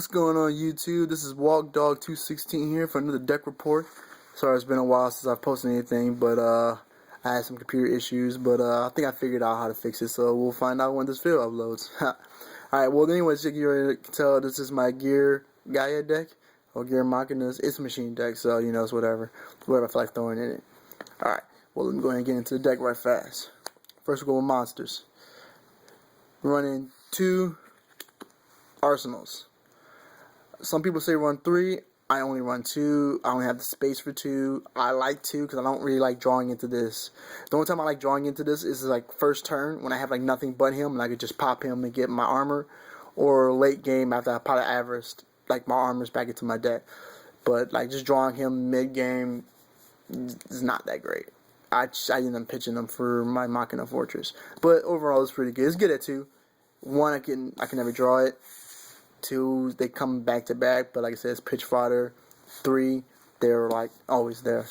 What's going on YouTube? This is WalkDog216 here for another deck report. Sorry it's been a while since I've posted anything, but I had some computer issues, but I think I figured out how to fix it, so we'll find out when this video uploads. Alright, well anyways, you can tell this is my Geargia deck, or Gear Machinas. It's a machine deck, so you know, it's whatever I feel like throwing in it. Alright, well let me go ahead and get into the deck right fast. First we'll go with monsters. Running 2 arsenals. Some people say run 3. I only run 2. I only have the space for 2. I like 2 because I don't really like drawing into this. The only time I like drawing into this is like first turn when I have like nothing but him and I could just pop him and get my armor, or late game after I probably averaged like my armors back into my deck. But like just drawing him mid game is not that great. I end up pitching them for my Machina Fortress. But overall it's pretty good. It's good at 2. 1 I can never draw it. 2, they come back to back, but like I said, it's pitch fodder. 3, they're like always there.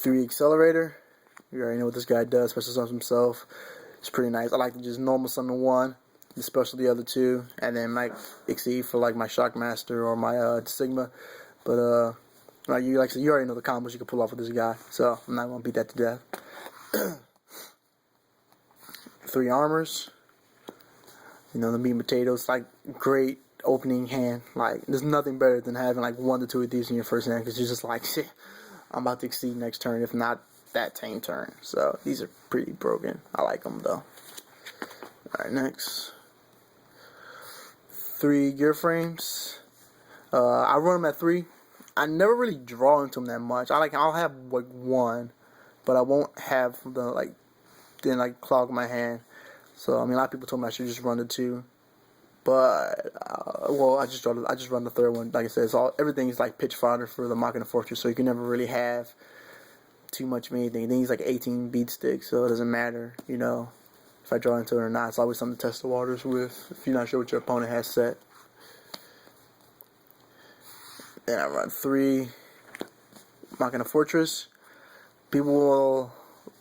3 accelerator. You already know what this guy does, special summons himself. It's pretty nice. I like to just normal summon 1, especially the other 2, and then like exceed for like my Shockmaster or my Sigma. But like you already know the combos you can pull off with this guy, so I'm not gonna beat that to death. 3 armors. You know, the meat and potatoes, like, great opening hand. Like, there's nothing better than having, like, 1 to 2 of these in your first hand, because you're just like, shit, I'm about to exceed next turn, if not that same turn. So, these are pretty broken. I like them, though. Alright, next. 3 gear frames. I run them at 3. I never really draw into them that much. I'll have, like, 1, but I won't have the, like, then, like, clog my hand. So, I mean, a lot of people told me I should just run the 2, but, well, I just run the 3rd one. Like I said, everything is like pitch fodder for the Machina Fortress, so you can never really have too much of anything. Then he's like 18 beat sticks, so it doesn't matter, you know, if I draw into it or not. It's always something to test the waters with, if you're not sure what your opponent has set. Then I run 3 Machina Fortress. People will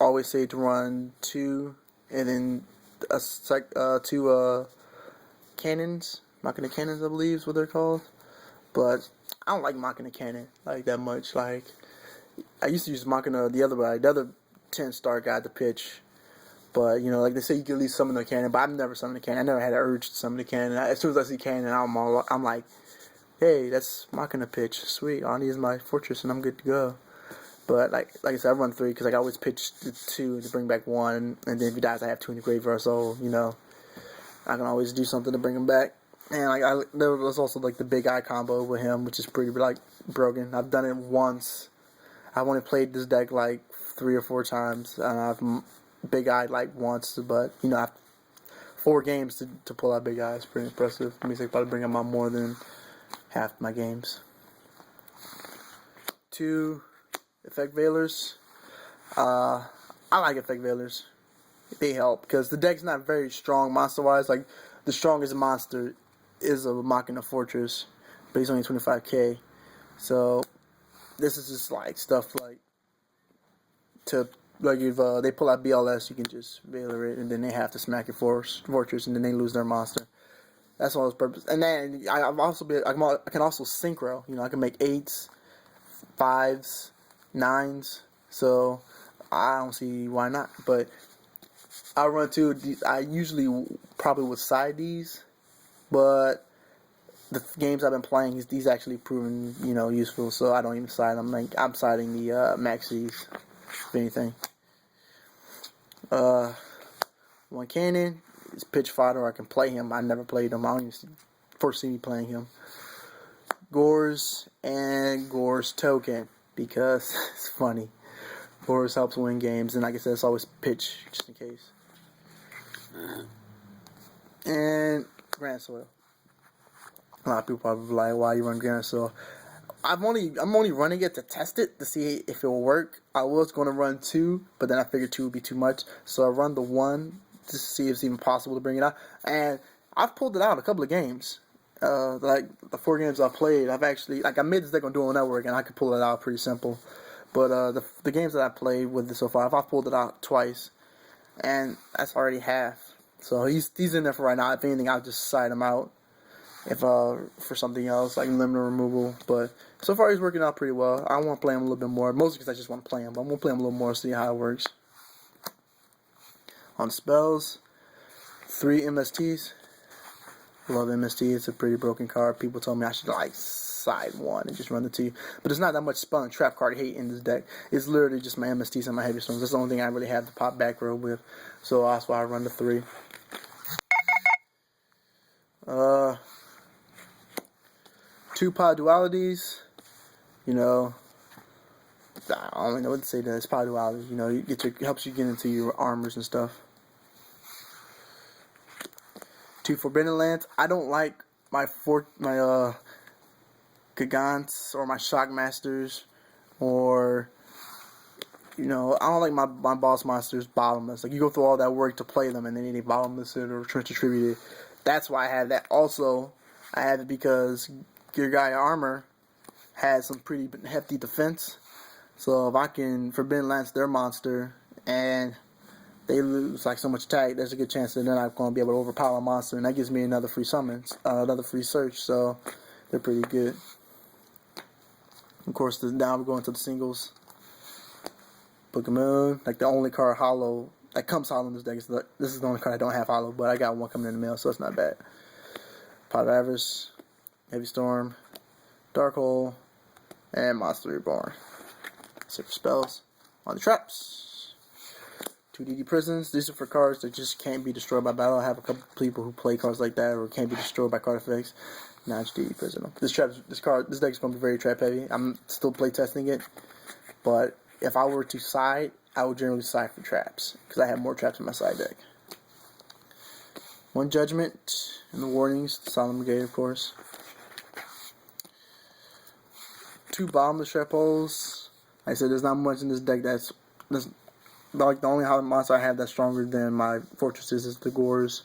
always say to run 2, and then 2 cannons, Machina cannons, I believe is what they're called. But I don't like Machina cannon like that much. Like, I used to use Machina the other 10-star guy to pitch. But you know, like they say, you can at least summon the cannon. But I've never summoned a cannon. I never had an urge to summon the cannon. As soon as I see cannon, I'm like, hey, that's Machina pitch. Sweet, all I need is my fortress and I'm good to go. But like I said, I run 3 because like I always pitch the 2 to bring back 1, and then if he dies, I have 2 in the graveyard. So you know, I can always do something to bring him back. And like there was also like the big eye combo with him, which is pretty like broken. I've done it once. I've only played this deck like 3 or 4 times, and I've big eyed like once. But you know, after 4 games to pull out big eye is pretty impressive. It means I probably bring him out more than half my games. 2 effect veilers. I like effect veilers. They help because the deck's not very strong monster wise. Like the strongest monster is a Machina Fortress, but he's only 25k. So this is just like stuff like to like if they pull out BLS, you can just veiler it, and then they have to smack your fortress, and then they lose their monster. That's all its purpose. And then I can also synchro. You know, I can make 8s, 5s, 9s, so I don't see why not. But I run 2. I usually probably would side these, but the games I've been playing, these actually proven, you know, useful. So I don't even side them. Like I'm siding the maxis, if anything. 1 cannon is pitch fodder. I can play him. I never played him. I don't even first see me playing him. Gores and Gores token, because it's funny. Gores helps win games, and like I said, it's always pitch just in case. And Grand Soil. A lot of people probably like, why you run Grand Soil? I'm only running it to test it to see if it will work. I was going to run 2, but then I figured 2 would be too much, so I run the 1 to see if it's even possible to bring it out. And I've pulled it out a couple of games. Like the 4 games I've played, I've actually I made this deck on Dual Network, and I could pull it out pretty simple. But the games that I played with it so far, I've pulled it out twice, and that's already half. So he's in there for right now. If anything, I'll just side him out if for something else like limited removal. But so far he's working out pretty well. I want to play him a little bit more, mostly because I just want to play him. But I'm gonna play him a little more, see how it works. On spells, 3 MSTs. Love MST. It's a pretty broken card. People told me I should like side 1 and just run the 2. But there's not that much spell and trap card hate in this deck. It's literally just my MSTs and my heavy storms. That's the only thing I really have to pop back row with. So that's why I run the 3. 2 pod dualities. You know, I don't even know what to say to that. It's pod dualities. You know, helps you get into your armors and stuff. 2 Forbidden Lands. I don't like my Gigants or my Shockmasters, or I don't like my boss monsters bottomless. Like, you go through all that work to play them and then they bottomless it or trench attributed. That's why I have that. Also, I have it because Geargia armor has some pretty hefty defense. So if I can Forbidden Lance their monster and they lose like so much attack, there's a good chance that they're not going to be able to overpower a monster, and that gives me another free summons, another free search. So they're pretty good. Of course, now we're going to the singles. Book of Moon, like the only card hollow that comes hollow in this deck. This is the only card I don't have hollow, but I got one coming in the mail, so it's not bad. Pot of Avarice, Heavy Storm, Dark Hole, and Monster Reborn. Super spells on the traps. 2 DD Prisons. These are for cards that just can't be destroyed by battle. I have a couple people who play cards like that or can't be destroyed by card effects. Now it's DD Prison. This deck is going to be very trap heavy. I'm still play testing it, but if I were to side, I would generally side for traps because I have more traps in my side deck. 1 Judgment and the warnings. Solemn Brigade, of course. 2 Bottomless Trap Holes. Like I said, there's not much in this deck that's like the only monster I have that's stronger than my fortresses is the Gores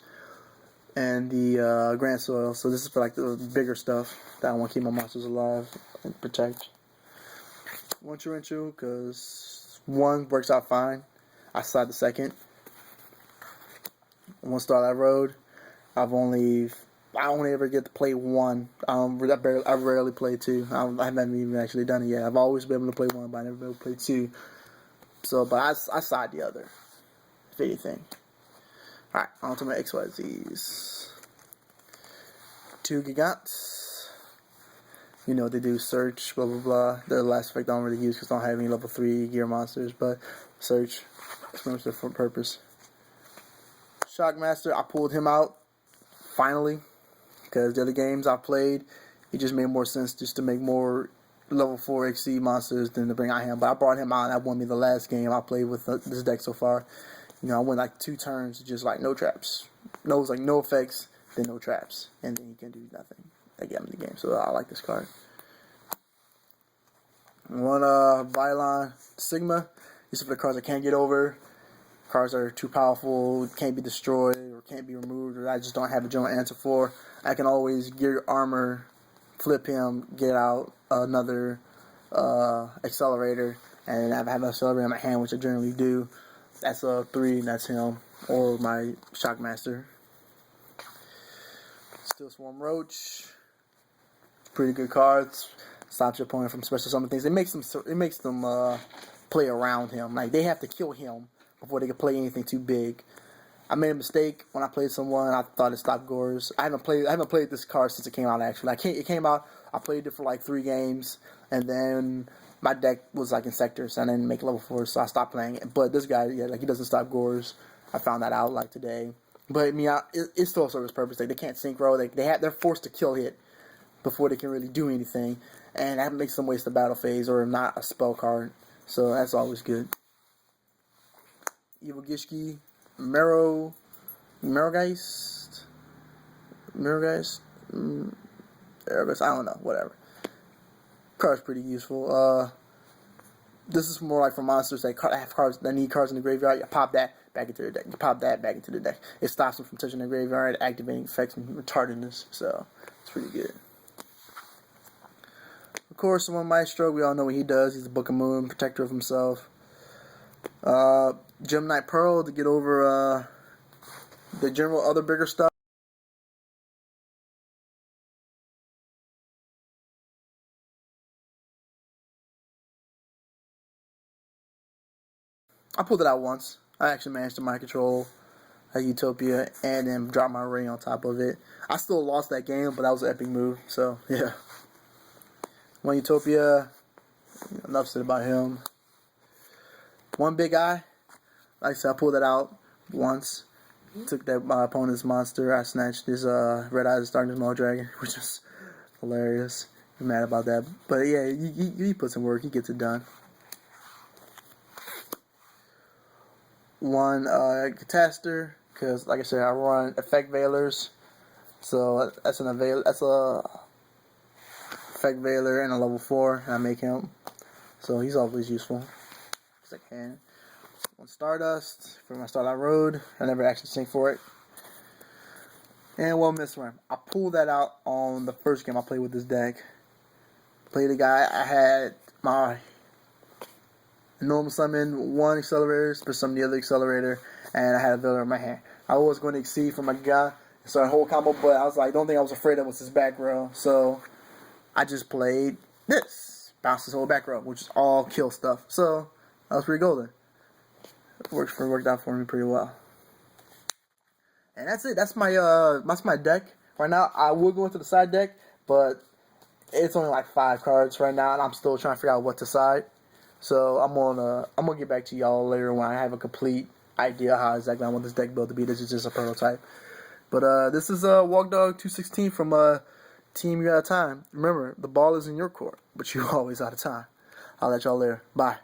and the Grand Soil. So this is for like the bigger stuff that I want to keep my monsters alive and protect. 1 Torrential, because 1 works out fine. I side the 2nd. 1 Starlight Road. I only ever get to play 1. I rarely play 2. I haven't even actually done it yet. I've always been able to play 1, but I never been able to play 2. So, but I side the other, if anything. Alright, on to my XYZs. 2 Gigants. You know, they do Search, blah, blah, blah. Their last effect I don't really use because I don't have any level 3 gear monsters, but Search is pretty much their full purpose. Shockmaster, I pulled him out, finally, because the other games I played, it just made more sense just to make more level 4 XC monsters than to bring out him. But I brought him out and that won me the last game I played with this deck so far. I went like 2 turns, just like no traps. No, it was like no effects, then no traps. And then he can do nothing. That got me the game. So I like this card. 1 Vylon Sigma. These are for the cards I can't get over. Cards that are too powerful, can't be destroyed, or can't be removed, or I just don't have a general answer for. I can always gear armor, flip him, get out another accelerator, and I have an accelerator in my hand, which I generally do. That's a 3, and that's him, or my Shockmaster. Still Swarm Roach. Pretty good cards. Stops your opponent from special summon things. It makes them play around him. Like, they have to kill him before they can play anything too big. I made a mistake when I played someone. I thought it stopped Gores. I haven't played this card since it came out. Actually, it came out. I played it for like 3 games, and then my deck was like in sectors. So I didn't make level 4, so I stopped playing it. But this guy, yeah, like he doesn't stop Gores. I found that out like today. But I mean, it still serves its purpose. Like, they can't synchro. They're forced to kill hit before they can really do anything, and that makes them waste the battle phase or not a spell card. So that's always good. Evil Gishki, Merrogeist, I don't know, whatever. Card's pretty useful. This is more like for monsters that have cards that need cards in the graveyard. You pop that back into the deck. You pop that back into the deck. It stops them from touching the graveyard, activating effects and retardedness. So it's pretty good. Of course, One Maestro, we all know what he does. He's a Book of Moon, protector of himself. Gem Knight Pearl to get over the general other bigger stuff. I pulled it out once. I actually managed to mind control a Utopia and then drop my ring on top of it. I still lost that game, but that was an epic move. So yeah, one Utopia. Enough said about him. One big eye. Like I said, I pulled it out once. Took that my opponent's monster. I snatched his Red Eyes Darkness Maul Dragon, which is hilarious. I'm mad about that, but yeah, he puts in work. He gets it done. One Catastor, because like I said, I run Effect Veilers, so that's a Effect Veiler and a level 4, and I make him, so he's always useful. Second hand. One Stardust for my Starlight Road. I never actually sink for it. And one Misrun. I pulled that out on the first game I played with this deck. Played a guy. I had my normal summon, one accelerator, but some of the other accelerator, and I had a Veiler in my hand. I was going to exceed for my guy, so a whole combo, but I was like, the only thing I was afraid of was his back row, so I just played this. Bounced his whole back row, which is all kill stuff. So that was pretty golden. Worked out for me pretty well. And that's it. That's my deck right now. I will go into the side deck, but it's only like 5 cards right now, and I'm still trying to figure out what to side. So I'm gonna get back to y'all later when I have a complete idea how exactly I want this deck build to be. This is just a prototype. But this is Walkdog 216 from Team You Out of Time. Remember, the ball is in your court, but you're always out of time. I'll let y'all later. Bye.